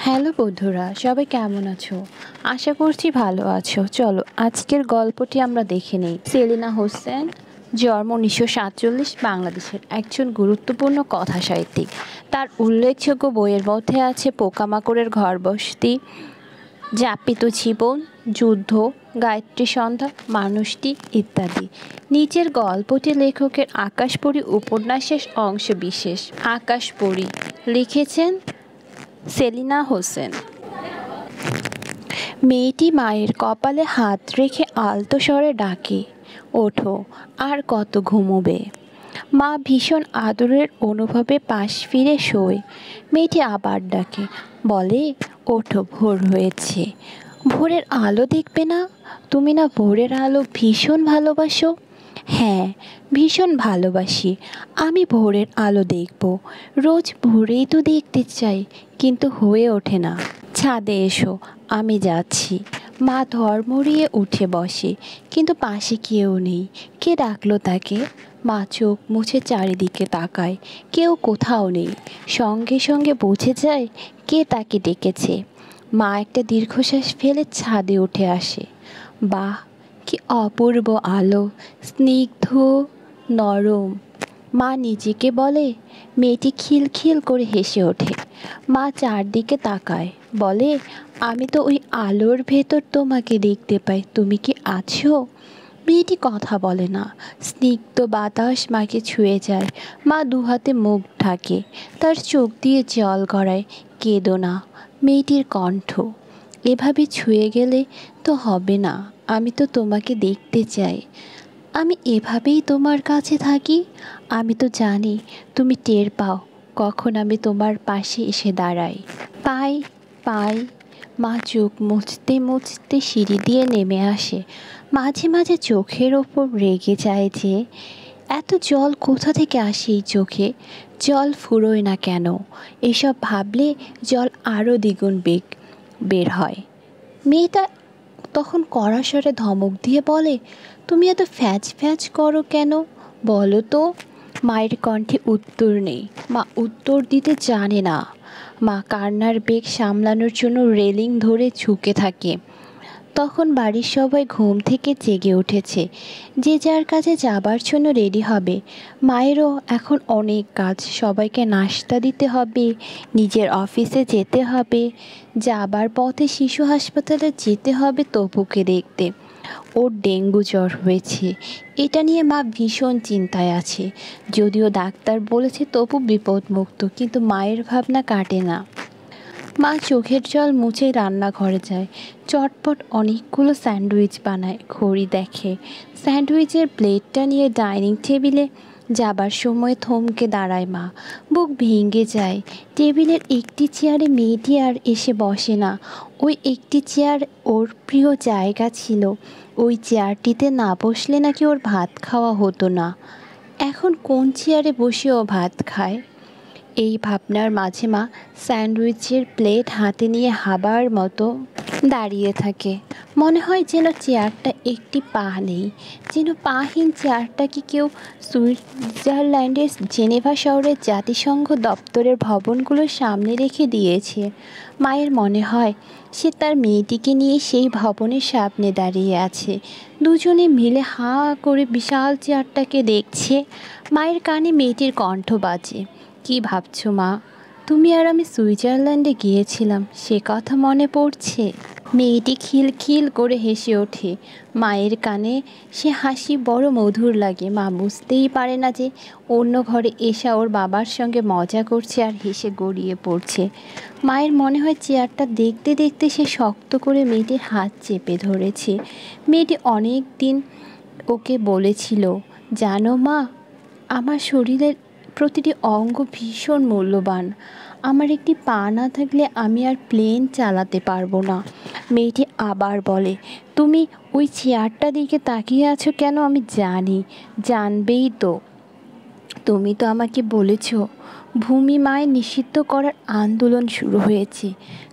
Hello বন্ধুরা, সবাই কেমন আছো? আশা করছি ভালো আছো। চলো আজকের গল্পটি আমরা দেখে নিই। সেলিনা হোসেন জন্ম 1947, বাংলাদেশের একজন গুরুত্বপূর্ণ কথা সাহিত্যিক। তার উল্লেখযোগ্য বইয়ের মধ্যে আছে পোকামাকড়ের ঘরবসতি, যাপিত জীবন, যুদ্ধ, গায়ত্রী সন্ধ্যা, মানুষটি ইত্যাদি। নিচের গল্পটি লেখকের আকাশপরী উপন্যাসের অংশ বিশেষ। আকাশপরী লিখেছেন সেলিনা হোসেন। মেয়েটি মায়ের কপালে হাত রেখে আলতো স্বরে ডাকে, ওঠো, আর কত ঘুমোবে। মা ভীষণ আদরের অনুভবে পাশ ফিরে শোয়। মেয়েটি আবার ডাকে, বলে, ওঠো, ভোর হয়েছে। ভোরের আলো দেখবে না? তুমি না ভোরের আলো ভীষণ ভালোবাসো? হ্যাঁ, ভীষণ ভালোবাসি। আমি ভোরের আলো দেখব, রোজ ভোরেই তো দেখতে চাই, কিন্তু হয়ে ওঠে না। ছাদে এসো, আমি যাচ্ছি। মা ধড়মড়িয়ে উঠে বসে, কিন্তু পাশে কেউ নেই। কে ডাকলো তাকে? মা চোখ মুছে চারিদিকে তাকায়, কেউ কোথাও নেই। সঙ্গে সঙ্গে বুঝে যায় কে তাকে ডেকেছে। মা একটা দীর্ঘশ্বাস ফেলে ছাদে উঠে আসে। বাহ, কি অপূর্ব আলো, স্নিগ্ধ, নরম। মা নিজেকে বলে। মেয়েটি খিলখিল করে হেসে ওঠে। মা চারদিকে তাকায়, বলে, আমি তো ওই আলোর ভেতর তোমাকে দেখতে পাই, তুমি কি আছো? মেয়েটি কথা বলে না। স্নিগ্ধ বাতাস মাকে ছুঁয়ে যায়। মা দুহাতে মুখ ঢাকে, তার চোখ দিয়ে জল গড়ায়। কেঁদো না। মেয়েটির কণ্ঠ, এভাবে ছুঁয়ে গেলে তো হবে না, আমি তো তোমাকে দেখতে চাই। আমি এভাবেই তোমার কাছে থাকি। আমি তো জানি তুমি টের পাও কখন আমি তোমার পাশে এসে দাঁড়াই। পাই, পাই। মা চোখ মুছতে মুছতে সিঁড়ি দিয়ে নেমে আসে। মাঝে মাঝে চোখের ওপর রেগে যায় যে এত জল কোথা থেকে আসে এই চোখে, জল ফুরোয় না কেন। এসব ভাবলে জল আরও দ্বিগুণ বেগ বের হয়। মেয়েটা তখন কড়া স্বরে ধমক দিয়ে বলে, তুমি এত ফ্যাচ ফ্যাচ করো কেন, বলো তো। মায়ের কণ্ঠে উত্তর নেই। মা উত্তর দিতে জানে না। মা কান্নার বেগ সামলানোর জন্য রেলিং ধরে ঝুঁকে থাকে। তখন বাড়ির সবাই ঘুম থেকে জেগে উঠেছে, যে যার কাছে যাবার জন্য রেডি হবে। মায়েরও এখন অনেক কাজ, সবাইকে নাস্তা দিতে হবে, নিজের অফিসে যেতে হবে, যাবার পথে শিশু হাসপাতালে যেতে হবে তপুকে দেখতে। ওর ডেঙ্গু জ্বর হয়েছে, এটা নিয়ে মা ভীষণ চিন্তায় আছে। যদিও ডাক্তার বলেছে তপু বিপদমুক্ত, কিন্তু মায়ের ভাবনা কাটে না। মা চোখের জল মুছে রান্নাঘরে যায়। চটপট অনেকগুলো স্যান্ডউইচ বানায়। ঘড়ি দেখে, স্যান্ডউইচের প্লেটটা নিয়ে ডাইনিং টেবিলে যাবার সময় থমকে দাঁড়ায় মা। বুক ভেঙে যায়। টেবিলের একটি চেয়ারে মেয়েটি আর এসে বসে না। ওই একটি চেয়ার ওর প্রিয় জায়গা ছিল। ওই চেয়ারটিতে না বসলে নাকি ওর ভাত খাওয়া হতো না। এখন কোন চেয়ারে বসে ও ভাত খায়? এই ভাবনার মাঝে মা স্যান্ডউইচের প্লেট হাতে নিয়ে হাবার মতো দাঁড়িয়ে থাকে। মনে হয় যেন চেয়ারটা একটি পা নেই, যেন পাহীন চেয়ারটাকে কেউ সুইজারল্যান্ডের জেনেভা শহরের জাতিসংঘ দপ্তরের ভবনগুলোর সামনে রেখে দিয়েছে। মায়ের মনে হয় সে তার মেয়েটিকে নিয়ে সেই ভবনের সামনে দাঁড়িয়ে আছে। দুজনে মিলে হাঁ করে বিশাল চেয়ারটাকে দেখছে। মায়ের কানে মেয়েটির কণ্ঠ বাজে, কি ভাবছো মা? তুমি আর আমি সুইজারল্যান্ডে গিয়েছিলাম, সে কথা মনে পড়ছে? মেয়েটি খিলখিল করে হেসে ওঠে। মায়ের কানে সে হাসি বড় মধুর লাগে। মা বুঝতেই পারে না যে অন্য ঘরে এসা ওর বাবার সঙ্গে মজা করছে আর হেসে গড়িয়ে পড়ছে। মায়ের মনে হয় চেয়ারটা দেখতে দেখতে সে শক্ত করে মেয়েটির হাত চেপে ধরেছে। মেয়েটি অনেক দিন ওকে বলেছিল, জানো মা, আমার শরীরের প্রতিটি অঙ্গ ভীষণ মূল্যবান। আমার একটি পা না থাকলে আমি আর প্লেন চালাতে পারবো না। মেয়েটি আবার বলে, তুমি ওই চেয়ারটা দিকে তাকিয়ে আছো কেন আমি জানি, জানবেই তো। তুমি তো আমাকে বলেছ ভূমি মায় নিষিদ্ধ করার আন্দোলন শুরু হয়েছে,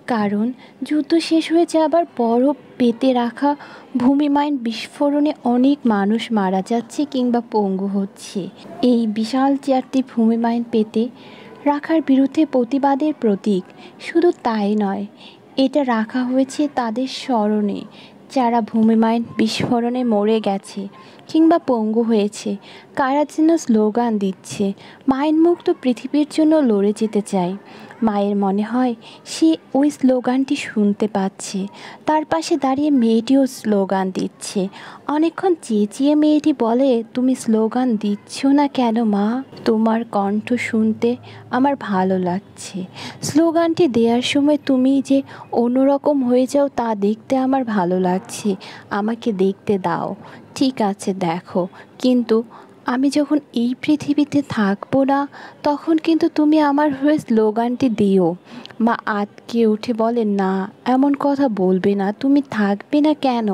কারণ যুদ্ধ শেষ হয়ে যাবার পরও পেতে রাখা ভূমি মাইন বিস্ফোরণে অনেক মানুষ মারা যাচ্ছে কিংবা পঙ্গু হচ্ছে। এই বিশাল চেয়ারটি ভূমি মাইন পেতে রাখার বিরুদ্ধে প্রতিবাদের প্রতীক। শুধু তাই নয়, এটা রাখা হয়েছে তাদের স্মরণে যারা ভূমিমাইন বিস্ফোরণে মরে গেছে কিংবা পঙ্গু হয়েছে। কারা যেন স্লোগান দিচ্ছে, মাইনমুক্ত পৃথিবীর জন্য লড়ে যেতে চায়। মায়ের মনে হয় সে ওই স্লোগানটি শুনতে পাচ্ছে। তার পাশে দাঁড়িয়ে মেয়েটিও স্লোগান দিচ্ছে। অনেকক্ষণ চেঁচিয়ে মেয়েটি বলে, তুমি স্লোগান দিচ্ছ না কেন মা? তোমার কণ্ঠ শুনতে আমার ভালো লাগছে। স্লোগানটি দেওয়ার সময় তুমি যে অন্যরকম হয়ে যাও তা দেখতে আমার ভালো লাগছে। আমাকে দেখতে দাও। ঠিক আছে, দেখো, কিন্তু আমি যখন এই পৃথিবীতে থাকবো না তখন কিন্তু তুমি আমার হয়ে স্লোগানটি দিও। মা আঁতকে উঠে বলে, না, এমন কথা বলবে না। তুমি থাকবে না কেন?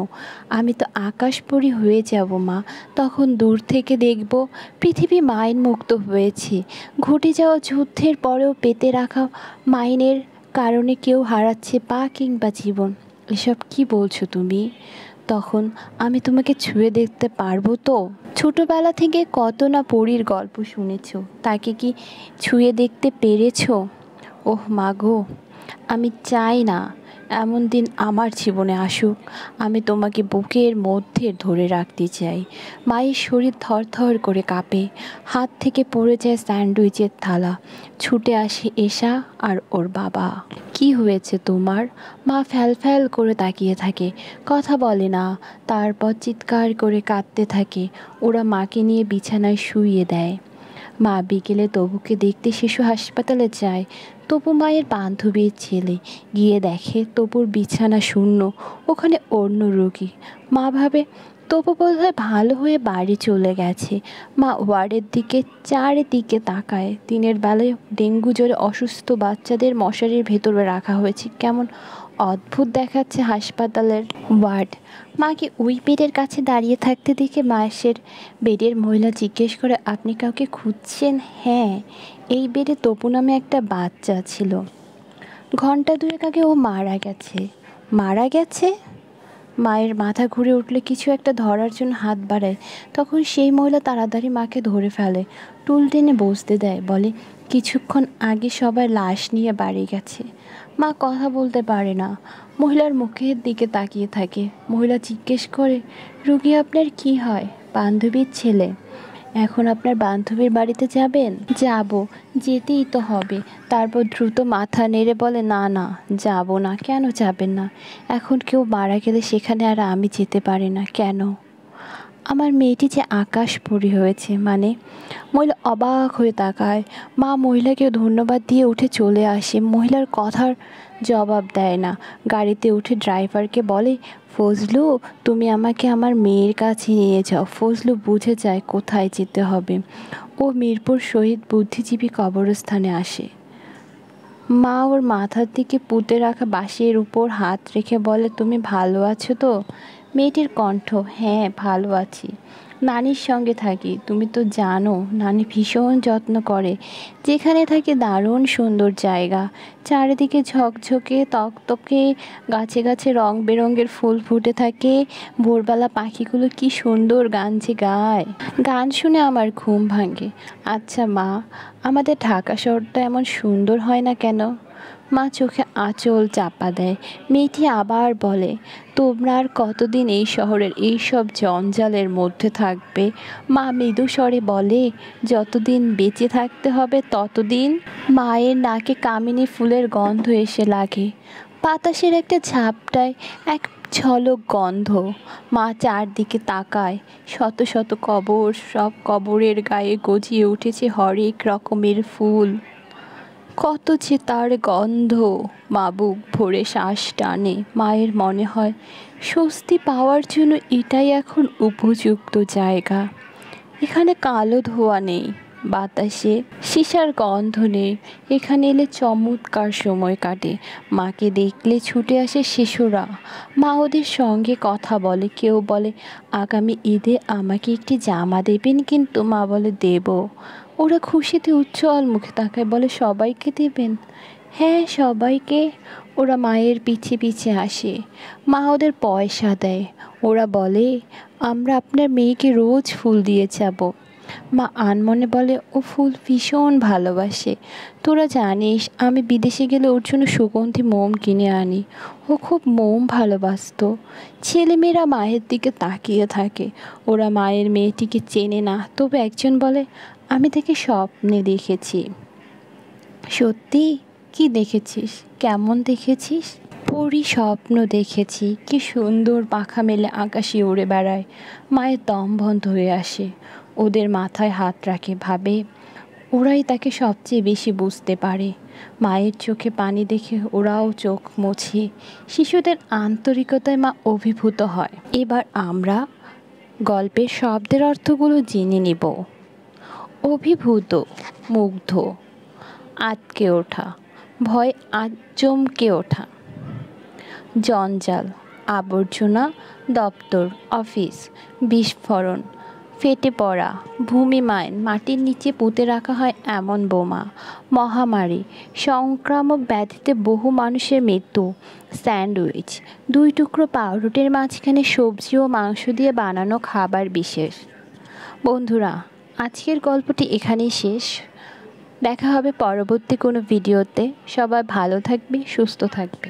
আমি তো আকাশপরী হয়ে যাব মা। তখন দূর থেকে দেখব পৃথিবী মাইন মুক্ত হয়েছে। ঘটে যাওয়া যুদ্ধের পরেও পেতে রাখা মাইনের কারণে কেউ হারাচ্ছে পা কিংবা জীবন। এসব কি বলছো তুমি? তখন আমি তোমাকে ছুঁয়ে দেখতে পারবো তো? ছোটবেলা থেকে কত না পরীর গল্প শুনেছ, তাকে কি ছুঁয়ে দেখতে পেরেছো? ওহ মা গো, আমি চাই না এমন দিন আমার জীবনে আসুক। আমি তোমাকে বুকের মধ্যে ধরে রাখতে চাই। মায়ের শরীর থরথর করে কাঁপে। হাত থেকে পড়ে যায় স্যান্ডউইচের থালা। ছুটে আসে এশা আর ওর বাবা। কি হয়েছে তোমার? মা ফ্যাল ফ্যাল করে তাকিয়ে থাকে, কথা বলে না। তারপর চিৎকার করে কাঁদতে থাকে। ওরা মাকে নিয়ে বিছানায় শুইয়ে দেয়। মা বিকেলে তবুকে দেখতে শিশু হাসপাতালে যায়। তপু মায়ের বান্ধবীর ছেলে। গিয়ে দেখে তপুর বিছানা শূন্য, ওখানে অন্য রোগী। মা ভাবে তপু বোধহয় ভালো হয়ে বাড়ি চলে গেছে। মা ওয়ার্ডের দিকে চারিদিকে তাকায়। দিনের বেলায় ডেঙ্গু জ্বরে অসুস্থ বাচ্চাদের মশারির ভেতরে রাখা হয়েছে। কেমন অদ্ভুত দেখাচ্ছে হাসপাতালের ওয়ার্ড। মাকে ওই বেডের কাছে দাঁড়িয়ে থাকতে দেখে মাসের বেডের মহিলা জিজ্ঞেস করে, আপনি কাউকে খুঁজছেন? হ্যাঁ, এই বেডে তপু নামে একটা বাচ্চা ছিল। ঘন্টা দুয়েক আগে ও মারা গেছে। মারা গেছে? মায়ের মাথা ঘুরে উঠলে কিছু একটা ধরার জন্য হাত বাড়ায়। তখন সেই মহিলা তাড়াতাড়ি মাকে ধরে ফেলে, টুল টেনে বসতে দেয়, বলে, কিছুক্ষণ আগে সবাই লাশ নিয়ে বাড়ি গেছে। মা কথা বলতে পারে না, মহিলার মুখের দিকে তাকিয়ে থাকে। মহিলা জিজ্ঞেস করে, রুগী আপনার কি হয়? বান্ধবীর ছেলে। এখন আপনার বান্ধবীর বাড়িতে যাবেন? যাব, যেতেই তো হবে। তারপর দ্রুত মাথা নেড়ে বলে, না না, যাব না। কেন যাবেন না? এখন কেউ মারা গেলে সেখানে আর আমি যেতে পারি না। কেন? আমার মেয়েটি যে আকাশপরী হয়েছে। মানে? মহিলা অবাক হয়ে তাকায়। মা মহিলাকে ধন্যবাদ দিয়ে উঠে চলে আসে। মহিলার কথার জবাব দেয় না। গাড়িতে উঠে ড্রাইভারকে বলে, ফজলু, তুমি আমাকে আমার মেয়ের কাছে নিয়ে যাও। ফজলু বুঝে যায় কোথায় যেতে হবে। ও মিরপুর শহীদ বুদ্ধিজীবী কবরস্থানে আসে। মা ওর মাথার দিকে পুঁতে রাখা বাঁশের উপর হাত রেখে বলে, তুমি ভালো আছো তো? মেয়েটির কণ্ঠ, হ্যাঁ, ভালো আছি। নানির সঙ্গে থাকি। তুমি তো জানো নানি ভীষণ যত্ন করে। যেখানে থাকি দারুণ সুন্দর জায়গা। চারিদিকে ঝকঝকে তকতকে, গাছে গাছে রং বেরঙের ফুল ফুটে থাকে। ভোরবেলা পাখিগুলো কি সুন্দর গান যে গায়। গান শুনে আমার ঘুম ভাঙে। আচ্ছা মা, আমাদের ঢাকা শহরটা এমন সুন্দর হয় না কেন? মা চোখে আঁচল চাপা দেয়। মেয়েটি আবার বলে, তোমরা আর কতদিন এই শহরের এইসব জঞ্জালের মধ্যে থাকবে? মা মৃদু স্বরে বলে, যতদিন বেঁচে থাকতে হবে ততদিন। মায়ের নাকে কামিনী ফুলের গন্ধ এসে লাগে। বাতাসের একটা ঝাপটায় এক ঝলক গন্ধ। মা চারদিকে তাকায়। শত শত কবর, সব কবরের গায়ে গজিয়ে উঠেছে হরেক রকমের ফুল। কত যে তার গন্ধ। মা বুক ভরে শ্বাস টানে। মায়ের মনে হয় স্বস্তি পাওয়ার জন্য এটাই এখন উপযুক্ত জায়গা। এখানে কালো ধোঁয়া নেই, বাতাসে সীসার গন্ধ নেই। এখানে এলে চমৎকার সময় কাটে। মাকে দেখলে ছুটে আসে শিশুরা। মা ওদের সঙ্গে কথা বলে। কেউ বলে, আগামী ঈদে আমাকে একটি জামা দেবেন? কিন্তু মা বলে, দেব। ওরা খুশিতে উজ্জ্বল মুখে তাকায়, বলে, সবাইকে দেবেন? হ্যাঁ, সবাইকে। ওরা মায়ের পিছে পিছে আসে। মা ওদের পয়সা দেয়। ওরা বলে, আমরা আপনার মেয়েকে রোজ ফুল দিয়ে যাব। মা আনমনে বলে, ও ফুল ভীষণ ভালোবাসে। তোরা জানিস আমি বিদেশে গেলে ওর জন্য সুগন্ধি মোম কিনে আনি। ও খুব মোম ভালোবাসতো। ছেলেমেয়েরা মায়ের দিকে তাকিয়ে থাকে। ওরা মায়ের মেয়েটিকে চেনে না, তবে একজন বলে, আমি তাকে স্বপ্নে দেখেছি। সত্যি? কি দেখেছিস? কেমন দেখেছিস? পরী স্বপ্ন দেখেছি, কি সুন্দর পাখা মেলে আকাশে উড়ে বেড়ায়। মায়ের দম বন্ধ হয়ে আসে। ওদের মাথায় হাত রাখে, ভাবে ওরাই তাকে সবচেয়ে বেশি বুঝতে পারে। মায়ের চোখে পানি দেখে ওরাও চোখ মোছে। শিশুদের আন্তরিকতায় মা অভিভূত হয়। এবার আমরা গল্পের শব্দের অর্থগুলো জেনে নিব। অভিভূত, মুগ্ধ, আঁতকে ওঠা, ভয় চমকে ওঠা। জঞ্জাল, আবর্জনা, দপ্তর, অফিস। বিস্ফোরণ, ফেটে পড়া, ভূমিমাইন, মাটির নিচে পুঁতে রাখা হয় এমন বোমা। মহামারী, সংক্রামক ব্যাধিতে বহু মানুষের মৃত্যু। স্যান্ডউইচ, 2 টুকরো পাউরুটির মাঝখানে সবজি ও মাংস দিয়ে বানানো খাবার বিশেষ। বন্ধুরা, আজকের গল্পটি এখানেই শেষ। দেখা হবে পরবর্তী কোনো ভিডিওতে। সবাই ভালো থাকবে, সুস্থ থাকবে।